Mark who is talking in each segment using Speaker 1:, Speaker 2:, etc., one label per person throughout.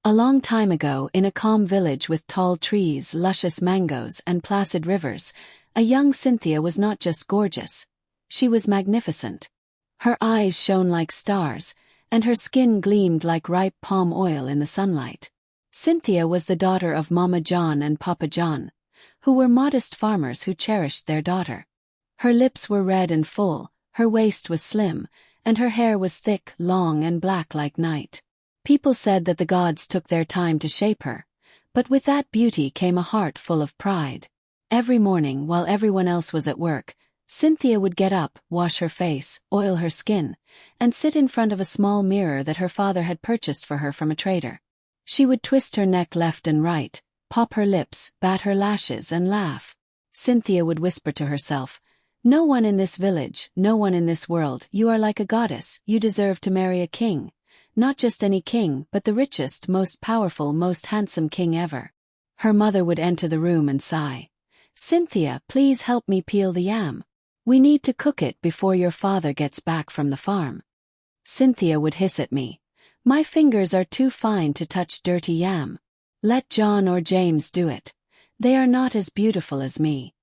Speaker 1: A long time ago, in a calm village with tall trees, luscious mangoes, and placid rivers, a young Cynthia was not just gorgeous. She was magnificent. Her eyes shone like stars, and her skin gleamed like ripe palm oil in the sunlight. Cynthia was the daughter of Mama John and Papa John, who were modest farmers who cherished their daughter. Her lips were red and full, her waist was slim, and her hair was thick, long, and black like night. People said that the gods took their time to shape her, but with that beauty came a heart full of pride. Every morning, while everyone else was at work, Cynthia would get up, wash her face, oil her skin, and sit in front of a small mirror that her father had purchased for her from a trader. She would twist her neck left and right, pop her lips, bat her lashes, and laugh. Cynthia would whisper to herself, "No one in this village, no one in this world, you are like a goddess, you deserve to marry a king. Not just any king, but the richest, most powerful, most handsome king ever." Her mother would enter the room and sigh. "Cynthia, please help me peel the yam. We need to cook it before your father gets back from the farm." Cynthia would hiss at me, "My fingers are too fine to touch dirty yam. Let John or James do it. They are not as beautiful as me."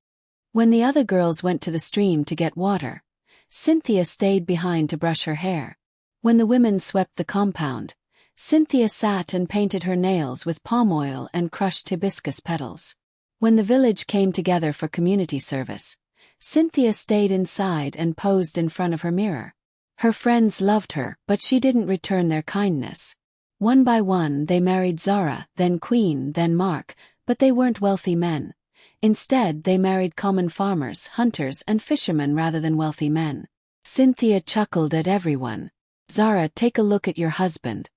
Speaker 1: When the other girls went to the stream to get water, Cynthia stayed behind to brush her hair. When the women swept the compound, Cynthia sat and painted her nails with palm oil and crushed hibiscus petals. When the village came together for community service, Cynthia stayed inside and posed in front of her mirror. Her friends loved her, but she didn't return their kindness. One by one they married Zara, then Queen, then Mark, but they weren't wealthy men. Instead they married common farmers, hunters, and fishermen rather than wealthy men. Cynthia chuckled at everyone. "Zara, take a look at your husband.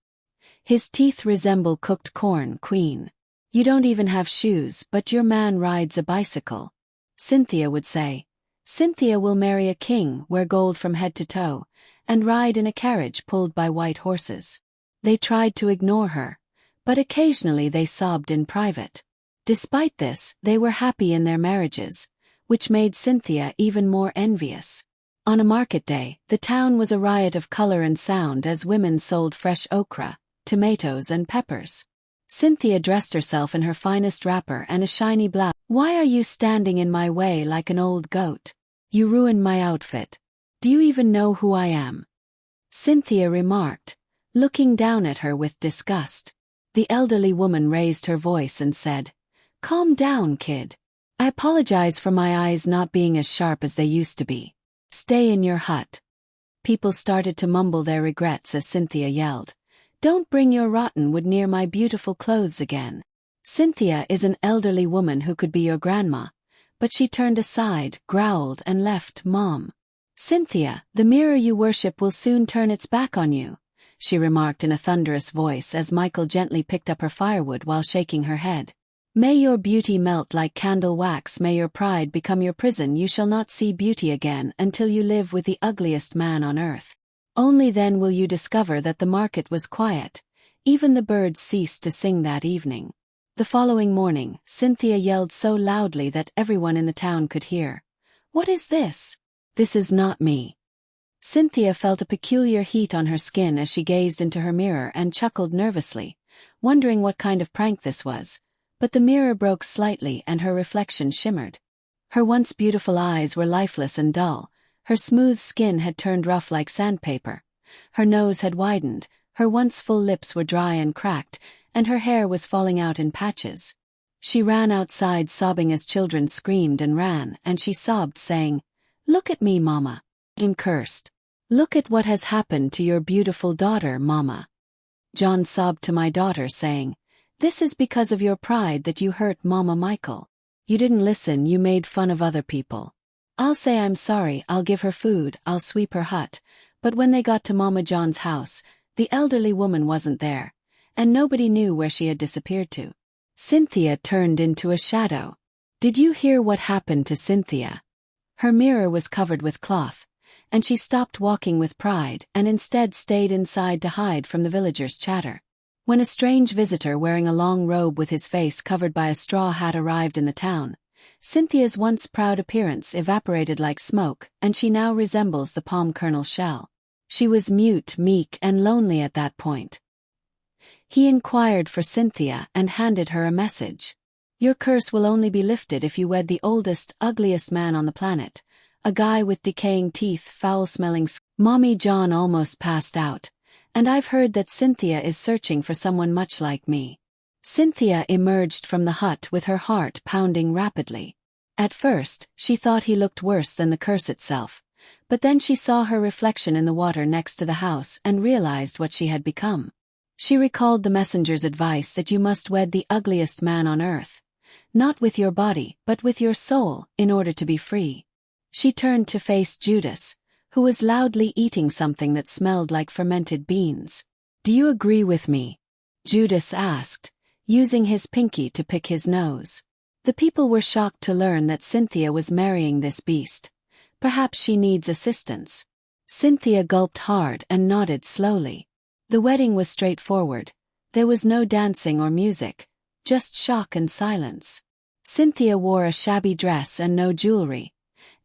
Speaker 1: His teeth resemble cooked corn, Queen. You don't even have shoes, but your man rides a bicycle." Cynthia would say, "Cynthia will marry a king, wear gold from head to toe, and ride in a carriage pulled by white horses." They tried to ignore her, but occasionally they sobbed in private. Despite this, they were happy in their marriages, which made Cynthia even more envious. On a market day, the town was a riot of color and sound as women sold fresh okra, tomatoes, and peppers. Cynthia dressed herself in her finest wrapper and a shiny blouse. "Why are you standing in my way like an old goat? You ruined my outfit. Do you even know who I am?" Cynthia remarked, looking down at her with disgust. The elderly woman raised her voice and said, "Calm down, kid. I apologize for my eyes not being as sharp as they used to be. Stay in your hut." People started to mumble their regrets as Cynthia yelled, "Don't bring your rotten wood near my beautiful clothes again." Cynthia is an elderly woman who could be your grandma, but she turned aside, growled, and left. "Mom. Cynthia, the mirror you worship will soon turn its back on you," she remarked in a thunderous voice as Michael gently picked up her firewood while shaking her head. "May your beauty melt like candle wax, may your pride become your prison, you shall not see beauty again until you live with the ugliest man on earth. Only then will you discover that the market was quiet. Even the birds ceased to sing that evening." The following morning, Cynthia yelled so loudly that everyone in the town could hear, "What is this? This is not me." Cynthia felt a peculiar heat on her skin as she gazed into her mirror and chuckled nervously, wondering what kind of prank this was. But the mirror broke slightly and her reflection shimmered. Her once beautiful eyes were lifeless and dull, her smooth skin had turned rough like sandpaper, her nose had widened, her once full lips were dry and cracked, and her hair was falling out in patches. She ran outside sobbing as children screamed and ran, and she sobbed saying, "Look at me, Mama. I'm cursed. Look at what has happened to your beautiful daughter, Mama." John sobbed to my daughter saying, "This is because of your pride that you hurt Mama Michael. You didn't listen, you made fun of other people. I'll say I'm sorry, I'll give her food, I'll sweep her hut." But when they got to Mama John's house, the elderly woman wasn't there, and nobody knew where she had disappeared to. Cynthia turned into a shadow. Did you hear what happened to Cynthia? Her mirror was covered with cloth, and she stopped walking with pride and instead stayed inside to hide from the villagers' chatter. When a strange visitor wearing a long robe with his face covered by a straw hat arrived in the town, Cynthia's once proud appearance evaporated like smoke, and she now resembles the palm kernel shell. She was mute, meek, and lonely at that point. He inquired for Cynthia and handed her a message. Your curse will only be lifted if you wed the oldest, ugliest man on the planet, a guy with decaying teeth, foul-smelling skin. Mommy John almost passed out, and I've heard that Cynthia is searching for someone much like me. Cynthia emerged from the hut with her heart pounding rapidly. At first, she thought he looked worse than the curse itself, but then she saw her reflection in the water next to the house and realized what she had become. She recalled the messenger's advice that you must wed the ugliest man on earth, not with your body but with your soul, in order to be free. She turned to face Judas, who was loudly eating something that smelled like fermented beans. Do you agree with me? Judas asked, using his pinky to pick his nose. The people were shocked to learn that Cynthia was marrying this beast. Perhaps she needs assistance. Cynthia gulped hard and nodded slowly. The wedding was straightforward. There was no dancing or music, just shock and silence. Cynthia wore a shabby dress and no jewelry,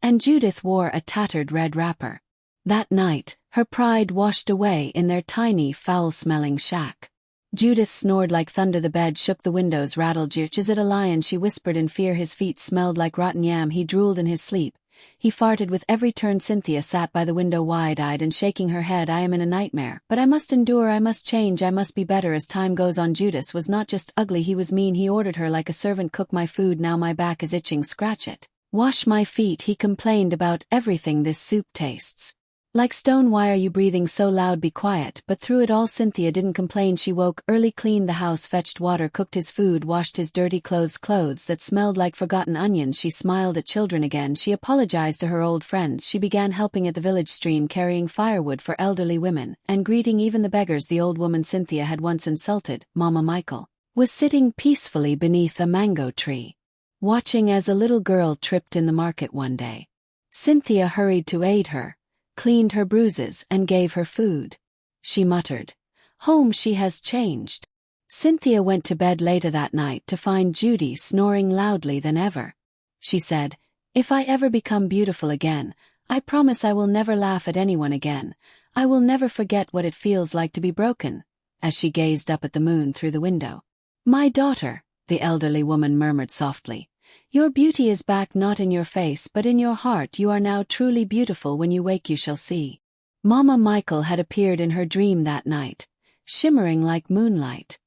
Speaker 1: and Judith wore a tattered red wrapper. That night, her pride washed away in their tiny, foul-smelling shack. Judith snored like thunder. The bed shook, the windows rattled. Is it a lion? She whispered in fear. His feet smelled like rotten yam. He drooled in his sleep. He farted with every turn. Cynthia sat by the window wide-eyed and shaking her head. I am in a nightmare, but I must endure, I must change, I must be better as time goes on. Judas was not just ugly, he was mean. He ordered her like a servant, cook my food, now my back is itching, scratch it. Wash my feet. He complained about everything. This soup tastes like stone. Why are you breathing so loud? Be quiet. But through it all Cynthia didn't complain. She woke early, cleaned the house, fetched water, cooked his food, washed his dirty clothes that smelled like forgotten onions. She smiled at children again. She apologized to her old friends. She began helping at the village stream, carrying firewood for elderly women, and greeting even the beggars. The old woman Cynthia had once insulted, Mama Michael, was sitting peacefully beneath a mango tree, watching as a little girl tripped in the market one day. Cynthia hurried to aid her, cleaned her bruises and gave her food. She muttered, "Home, she has changed." Cynthia went to bed later that night to find Judy snoring loudly than ever. She said, "If I ever become beautiful again, I promise I will never laugh at anyone again. I will never forget what it feels like to be broken," as she gazed up at the moon through the window. "My daughter," the elderly woman murmured softly, "your beauty is back, not in your face but in your heart. You are now truly beautiful. When you wake you shall see." Mama Michael had appeared in her dream that night, shimmering like moonlight.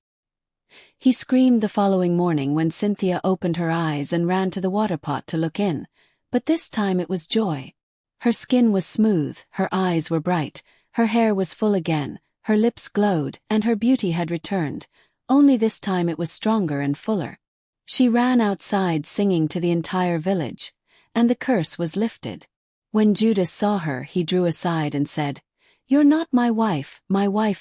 Speaker 1: He screamed the following morning when Cynthia opened her eyes and ran to the water pot to look in, but this time it was joy. Her skin was smooth, her eyes were bright, her hair was full again, her lips glowed, and her beauty had returned, only this time it was stronger and fuller. She ran outside singing to the entire village, and the curse was lifted. When Judas saw her, he drew aside and said, "You're not my wife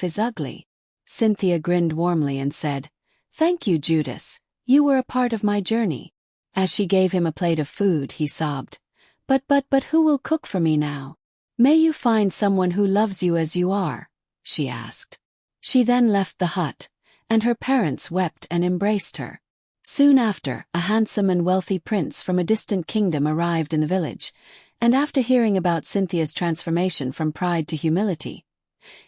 Speaker 1: is ugly." Cynthia grinned warmly and said, "Thank you, Judas, you were a part of my journey." As she gave him a plate of food, he sobbed, But who will cook for me now?" "May you find someone who loves you as you are," she asked. She then left the hut, and her parents wept and embraced her. Soon after, a handsome and wealthy prince from a distant kingdom arrived in the village, and after hearing about Cynthia's transformation from pride to humility,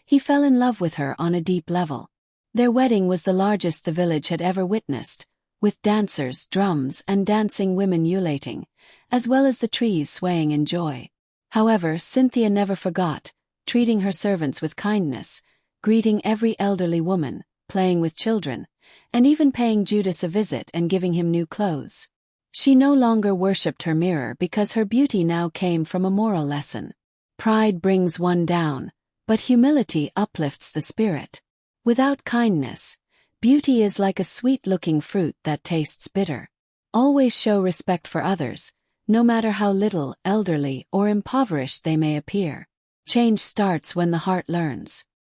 Speaker 1: he fell in love with her on a deep level. Their wedding was the largest the village had ever witnessed, with dancers, drums, and dancing women ululating, as well as the trees swaying in joy. However, Cynthia never forgot, treating her servants with kindness, greeting every elderly woman, playing with children, and even paying Judas a visit and giving him new clothes. She no longer worshipped her mirror because her beauty now came from a moral lesson. Pride brings one down, but humility uplifts the spirit. Without kindness, beauty is like a sweet-looking fruit that tastes bitter. Always show respect for others, no matter how little, elderly, or impoverished they may appear. Change starts when the heart learns.